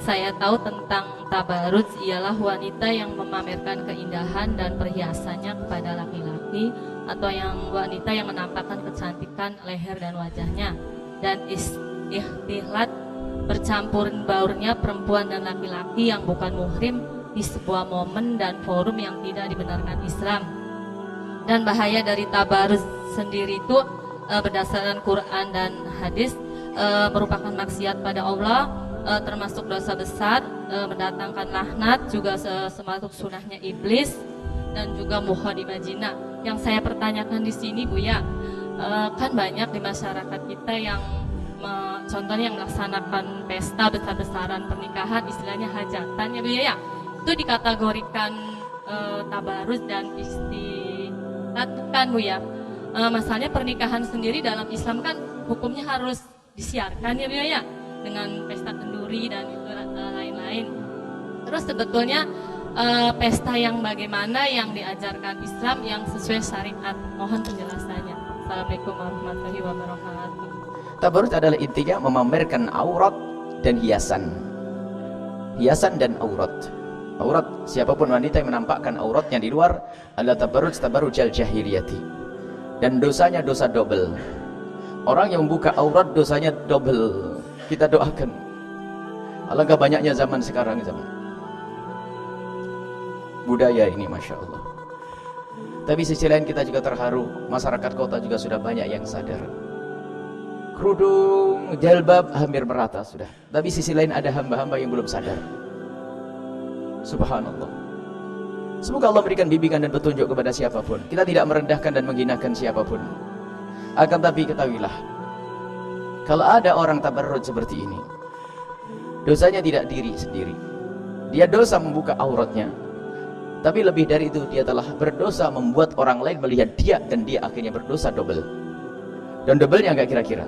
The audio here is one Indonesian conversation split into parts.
saya tahu tentang tabarruj ialah wanita yang memamerkan keindahan dan perhiasannya kepada laki-laki, atau wanita yang menampakkan kecantikan leher dan wajahnya, dan ikhtilat bercampur baurnya perempuan dan laki-laki yang bukan muhrim di sebuah momen dan forum yang tidak dibenarkan Islam. Dan bahaya dari tabarruj sendiri itu berdasarkan Quran dan hadis merupakan maksiat pada Allah, termasuk dosa besar, mendatangkan laknat, juga termasuk sunahnya iblis, dan juga mukhadimah jina. Yang saya pertanyakan di sini, Bu ya, kan banyak di masyarakat kita yang contohnya yang melaksanakan pesta besar-besaran pernikahan, istilahnya hajatan ya Bu ya, itu dikategorikan tabarruj dan istilatkan Bu ya. Masalahnya pernikahan sendiri dalam Islam kan hukumnya harus disiarkan ya Bu ya, dengan pesta kenduri dan itu lain-lain. Terus sebetulnya pesta yang bagaimana yang diajarkan Islam yang sesuai syariat? Mohon penjelasannya. Assalamualaikum warahmatullahi wabarakatuh. Tabarruj adalah intinya memamerkan aurat dan hiasan. Hiasan dan aurat. Aurat, siapapun wanita yang menampakkan auratnya di luar adalah tabarrujal jahiliyati. Dan dosanya dosa double. Orang yang membuka aurat dosanya double. Kita doakan. Alangkah banyaknya zaman sekarang, zaman budaya ini, Masya Allah. Tapi sisi lain kita juga terharu, masyarakat kota juga sudah banyak yang sadar. Kerudung, jalbab hampir merata sudah. Tapi sisi lain ada hamba-hamba yang belum sadar. Subhanallah. Semoga Allah berikan bimbingan dan petunjuk kepada siapapun. Kita tidak merendahkan dan menghinakan siapapun. Akan tapi ketahuilah, kalau ada orang tabarruj seperti ini, dosanya tidak diri sendiri. Dia dosa membuka auratnya. Tapi lebih dari itu, dia telah berdosa membuat orang lain melihat dia, dan dia akhirnya berdosa double. Dan doublenya enggak kira-kira.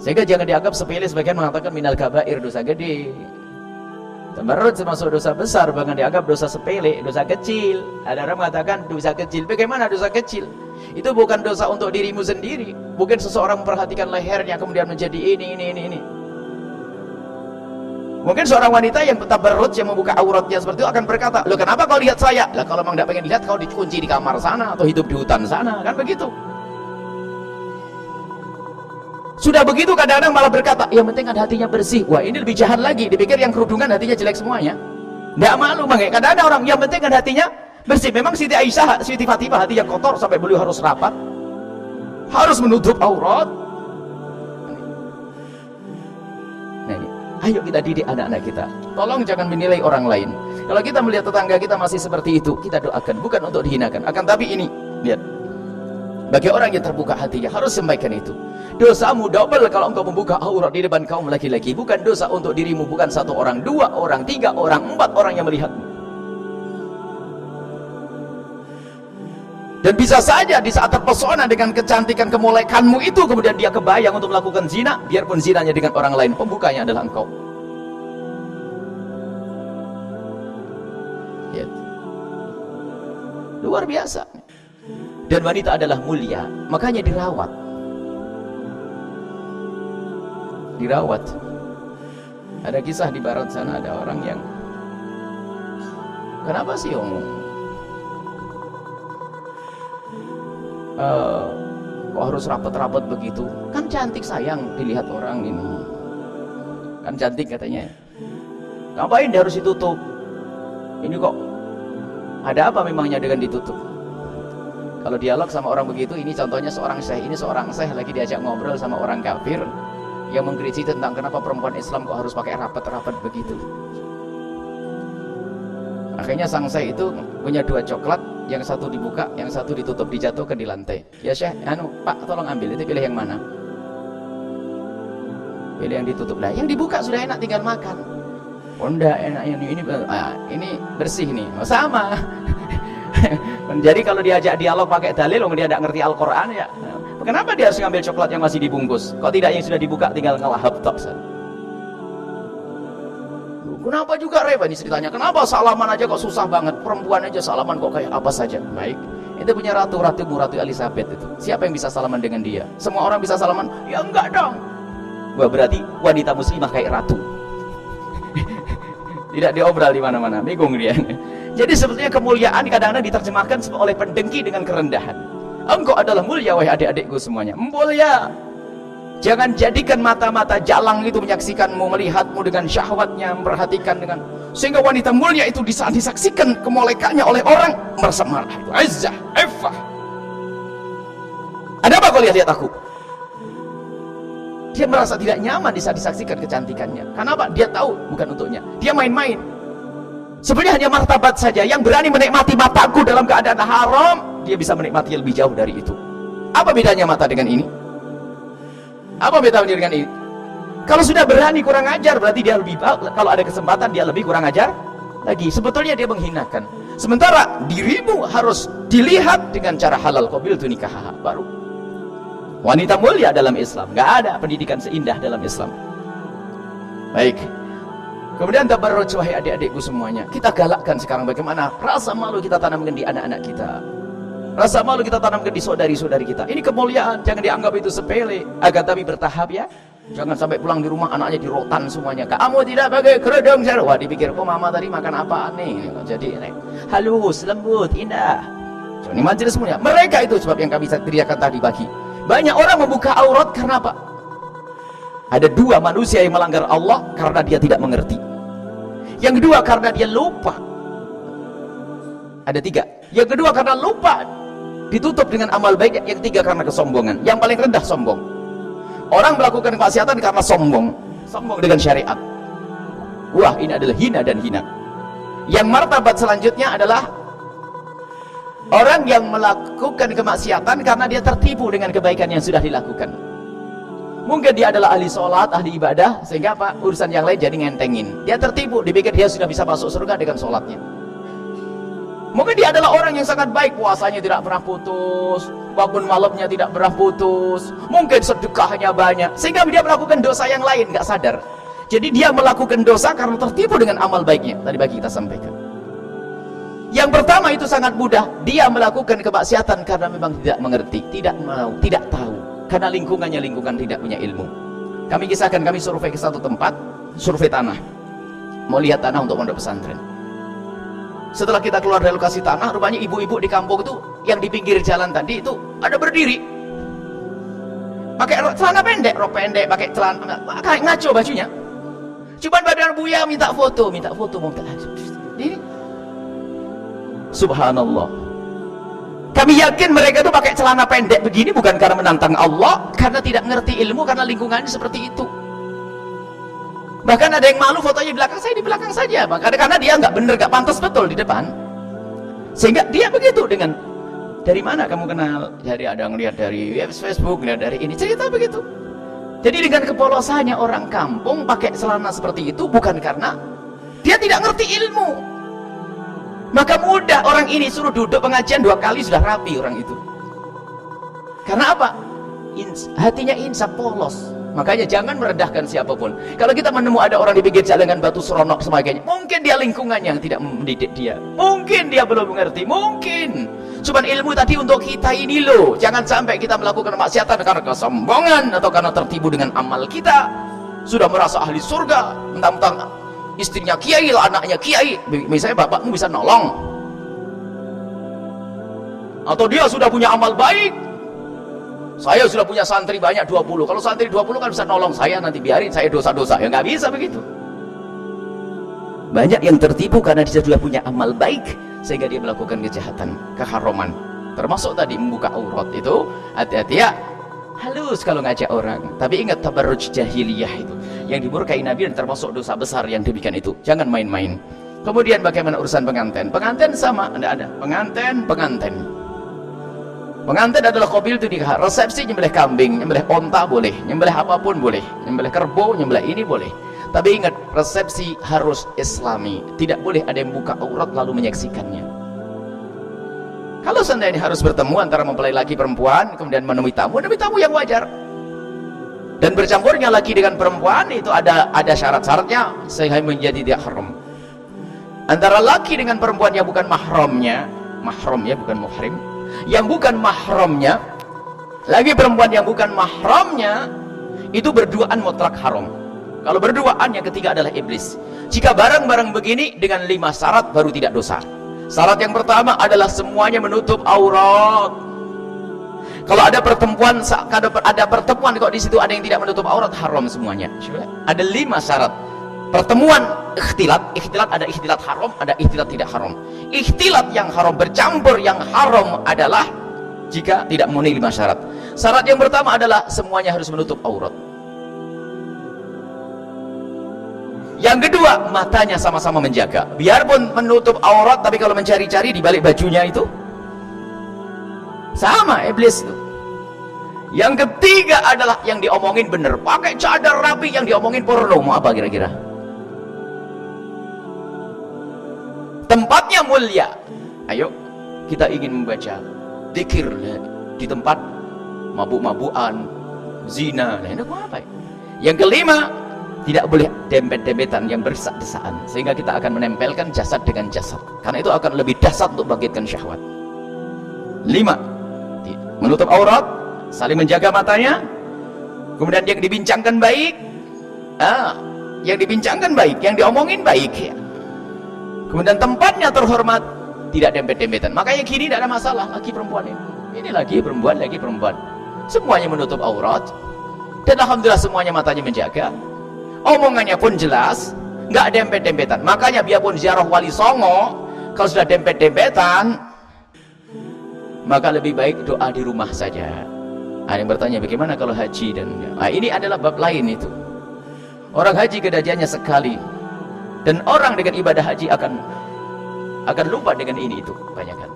Sehingga jangan dianggap sepele, sebagian mengatakan minal kabair, dosa gede. Tabarruj termasuk dosa besar, bahkan dianggap dosa sepele, dosa kecil. Ada orang mengatakan dosa kecil. Bagaimana dosa kecil? Itu bukan dosa untuk dirimu sendiri. Bukan seseorang memperhatikan lehernya kemudian menjadi ini. Mungkin seorang wanita yang tabarruj, yang membuka auratnya seperti itu akan berkata, loh kenapa kau lihat saya? Lah kalau memang tidak pengen lihat, kau dikunci di kamar sana atau hidup di hutan sana, kan begitu. Sudah begitu kadang-kadang malah berkata, yang penting kan hatinya bersih. Wah ini lebih jahat lagi, dipikir yang kerudungan hatinya jelek semuanya. Tidak malu bang, kadang-kadang orang yang penting kan hatinya bersih. Memang Siti Aisyah, Siti Fatimah hatinya kotor sampai beliau harus rapat, harus menutup aurat. Nah ini, ayo kita didik anak-anak kita. Tolong jangan menilai orang lain. Kalau kita melihat tetangga kita masih seperti itu, kita doakan, bukan untuk dihinakan. Akan tapi ini, lihat, bagi orang yang terbuka hatinya harus sampaikan itu. Dosamu double kalau engkau membuka aurat di depan kaum laki-laki. Bukan dosa untuk dirimu, bukan satu orang, dua orang, tiga orang, empat orang yang melihatmu. Dan bisa saja di saat terpesona dengan kecantikan kemolekanmu itu, kemudian dia kebayang untuk melakukan zina, biarpun zinanya dengan orang lain, pembukanya adalah engkau. Ya. Luar biasa. Dan wanita adalah mulia, makanya dirawat. Dirawat. Ada kisah di barat sana, ada orang yang, kenapa sih kok harus rapat-rapat begitu? Kan cantik sayang dilihat orang ini. Kan cantik katanya. Ngapain dia harus ditutup? Ini kok ada apa memangnya dengan ditutup? Kalau dialog sama orang begitu, ini contohnya seorang syekh. Ini seorang syekh lagi diajak ngobrol sama orang kafir yang mengkritisi tentang kenapa perempuan Islam kok harus pakai rapat-rapat begitu. Akhirnya sang syekh itu punya dua coklat, yang satu dibuka, yang satu ditutup, dijatuhkan di lantai. Ya syekh, Pak tolong ambil, itu pilih yang mana? Pilih yang ditutup. Lah yang dibuka sudah enak, tinggal makan. Oh enggak, enak yang ini bersih nih. Oh, sama. Jadi kalau diajak dialog pakai dalil, dia tidak ngerti Al-Quran ya. Kenapa dia harus ngambil coklat yang masih dibungkus? Kok tidak yang sudah dibuka tinggal ngelahap tok? Kenapa juga repot ini ceritanya? Kenapa salaman aja kok susah banget? Perempuan aja salaman kok kayak apa saja? Baik, itu punya Ratu Elizabeth itu. Siapa yang bisa salaman dengan dia? Semua orang bisa salaman? Ya enggak dong. Wah berarti wanita muslimah kayak ratu. Tidak diobral di mana-mana, bingung dia. Jadi sebetulnya kemuliaan kadang-kadang diterjemahkan oleh pendengki dengan kerendahan. Engkau adalah mulia wahai adik-adikku semuanya. Mulia. Jangan jadikan mata-mata jalang itu menyaksikanmu, melihatmu dengan syahwatnya, memperhatikan dengan, sehingga wanita mulia itu disaksikan kemolekannya oleh orang merasa marah. Itu izzah, iffah. Ada apa kau lihat aku? Dia merasa tidak nyaman di saat disaksikan kecantikannya. Kenapa? Dia tahu bukan untuknya. Dia main-main. Sebenarnya hanya martabat saja. Yang berani menikmati mataku dalam keadaan haram, dia bisa menikmati lebih jauh dari itu. Apa bedanya mata dengan ini? Apa bedanya dengan ini? Kalau sudah berani kurang ajar, berarti dia lebih baik. Kalau ada kesempatan, dia lebih kurang ajar lagi. Sebetulnya dia menghinakan. Sementara dirimu harus dilihat dengan cara halal. Qabiltu nikahaha. Baru wanita mulia dalam Islam. Gak ada pendidikan seindah dalam Islam. Baik. Kemudian tabarruj wahai adik-adikku semuanya. Kita galakkan sekarang bagaimana rasa malu kita tanamkan di anak-anak kita. Rasa malu kita tanamkan di saudari-saudari kita. Ini kemuliaan, jangan dianggap itu sepele. Agar tapi bertahap ya. Jangan sampai pulang di rumah anaknya dirotan semuanya. Kamu tidak pakai kerudung. Wah, dipikir, oh mama tadi makan apa nih? Jadi halus, lembut, indah. Ini majelis semuanya. Mereka itu sebab yang kami teriakan tadi pagi. Banyak orang membuka aurat karena apa? Ada dua manusia yang melanggar Allah karena dia tidak mengerti. Yang kedua karena dia lupa. Ada tiga. Yang kedua karena lupa, ditutup dengan amal baik. Yang ketiga karena kesombongan. Yang paling rendah sombong. Orang melakukan kemaksiatan karena sombong. Sombong dengan syariat. Wah, ini adalah hina dan hina. Yang martabat selanjutnya adalah orang yang melakukan kemaksiatan karena dia tertipu dengan kebaikan yang sudah dilakukan. Mungkin dia adalah ahli sholat, ahli ibadah, sehingga apa? Urusan yang lain jadi ngentengin. Dia tertipu, dipikir dia sudah bisa masuk surga dengan sholatnya. Mungkin dia adalah orang yang sangat baik, puasanya tidak pernah putus, bangun malamnya tidak pernah putus, mungkin sedekahnya banyak, sehingga dia melakukan dosa yang lain, nggak sadar. Jadi dia melakukan dosa karena tertipu dengan amal baiknya. Tadi pagi kita sampaikan. Yang pertama itu sangat mudah, dia melakukan kemaksiatan karena memang tidak mengerti, tidak mau, tidak tahu, karena lingkungan tidak punya ilmu. Kami kisahkan, kami survei ke satu tempat, survei tanah, mau lihat tanah untuk pondok pesantren. Setelah kita keluar dari lokasi tanah, rupanya ibu-ibu di kampung itu yang di pinggir jalan tadi itu ada berdiri, pakai celana pendek, rok pendek, pakai celana ngaco bajunya. Cuman badan Buya minta foto mau ini. Subhanallah. Kami yakin mereka itu pakai celana pendek begini bukan karena menantang Allah, karena tidak ngerti ilmu, karena lingkungannya seperti itu. Bahkan ada yang malu fotonya di belakang, saya di belakang saja. Karena dia nggak bener, nggak pantas betul di depan. Sehingga dia begitu dengan, dari mana kamu kenal? Jadi ada ngelihat dari Facebook, ngelihat dari ini, cerita begitu. Jadi dengan kepolosannya orang kampung pakai celana seperti itu bukan karena dia tidak ngerti ilmu. Maka mudah orang ini suruh duduk pengajian 2 kali sudah rapi orang itu. Karena apa? Hatinya insaf, polos. Makanya jangan merendahkan siapapun. Kalau kita menemukan ada orang di pinggir jalan dengan batu seronok sebagainya, mungkin dia lingkungannya yang tidak mendidik dia, mungkin dia belum mengerti, mungkin. Cuman ilmu tadi untuk kita ini loh. Jangan sampai kita melakukan kemaksiatan karena kesombongan atau karena tertipu dengan amal kita. Sudah merasa ahli surga, mentang-mentang istrinya kiai, anaknya kiai, misalnya bapakmu bisa nolong, atau dia sudah punya amal baik. Saya sudah punya santri banyak 20. Kalau santri 20 kan bisa nolong saya, nanti biarin saya dosa-dosa. Ya nggak bisa begitu. Banyak yang tertipu karena dia sudah punya amal baik sehingga dia melakukan kejahatan, keharaman. Termasuk tadi membuka aurat itu, hati-hati ya. Halus kalau ngajak orang, tapi ingat tabarruj jahiliyah itu yang dimurkai Nabi dan termasuk dosa besar yang demikian itu. Jangan main-main. Kemudian bagaimana urusan pengantin? Pengantin sama, ada pengantin. Pengantin adalah qabil itu nikah. Resepsi nyembelih kambing, nyembelih onta boleh, nyembelih apapun boleh, nyembelih kerbau, nyembelih ini boleh. Tapi ingat, resepsi harus islami. Tidak boleh ada yang buka aurat lalu menyaksikannya. Kalau seandainya harus bertemu antara mempelai laki perempuan, kemudian menemui tamu yang wajar. Dan bercampurnya laki dengan perempuan itu ada syarat-syaratnya sehingga menjadi tidak haram. Antara laki dengan perempuan yang bukan mahramnya, mahram ya bukan muhrim, yang bukan mahramnya, lagi perempuan yang bukan mahramnya, itu berduaan mutlak haram. Kalau berduaan, yang ketiga adalah iblis. Jika barang-barang begini dengan 5 syarat baru tidak dosa. Syarat yang pertama adalah semuanya menutup aurat. Kalau ada pertemuan kok di situ ada yang tidak menutup aurat, haram semuanya. Ada 5 syarat. Pertemuan ikhtilat ada ikhtilat haram, ada ikhtilat tidak haram. Ikhtilat yang haram bercampur yang haram adalah jika tidak memenuhi 5 syarat. Syarat yang pertama adalah semuanya harus menutup aurat. Yang kedua, matanya sama-sama menjaga. Biarpun menutup aurat, tapi kalau mencari-cari di balik bajunya itu sama iblis itu. Yang ketiga adalah yang diomongin bener, pakai cadar rapi, yang diomongin porno. Mau apa kira-kira? Tempatnya mulia. Ayo kita ingin membaca zikir di tempat mabuk-mabukan, zina. Nah, ini apa ya? Yang kelima, tidak boleh dempet-dempetan yang berdesak-desaan, sehingga kita akan menempelkan jasad dengan jasad, karena itu akan lebih dahsyat untuk bangkitkan syahwat. 5, menutup aurat, saling menjaga matanya, kemudian yang dibincangkan baik, yang dibincangkan baik, yang diomongin baik ya. Kemudian tempatnya terhormat, tidak dempet-dempetan. Makanya gini tidak ada masalah, laki perempuan ini lagi perempuan, semuanya menutup aurat, dan alhamdulillah semuanya matanya menjaga, omongannya pun jelas, nggak dempet-dempetan. Makanya biarpun ziarah wali songo, kalau sudah dempet-dempetan, maka lebih baik doa di rumah saja. Ada yang bertanya bagaimana kalau haji, dan ini adalah bab lain itu. Orang haji kedajiannya sekali, dan orang dengan ibadah haji akan lupa dengan ini itu banyak kan.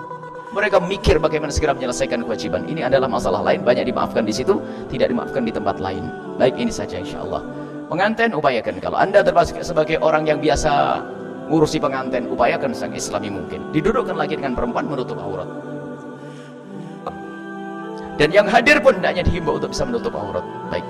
Mereka mikir bagaimana segera menyelesaikan kewajiban. Ini adalah masalah lain, banyak dimaafkan di situ, tidak dimaafkan di tempat lain. Baik, ini saja insyaallah. Pengantin upayakan, kalau anda termasuk sebagai orang yang biasa ngurusi pengantin, upayakan sang islami mungkin. Didudukkan lagi dengan perempuan menutup aurat. Dan yang hadir pun hendaknya dihimbau untuk bisa menutup aurat. Baik.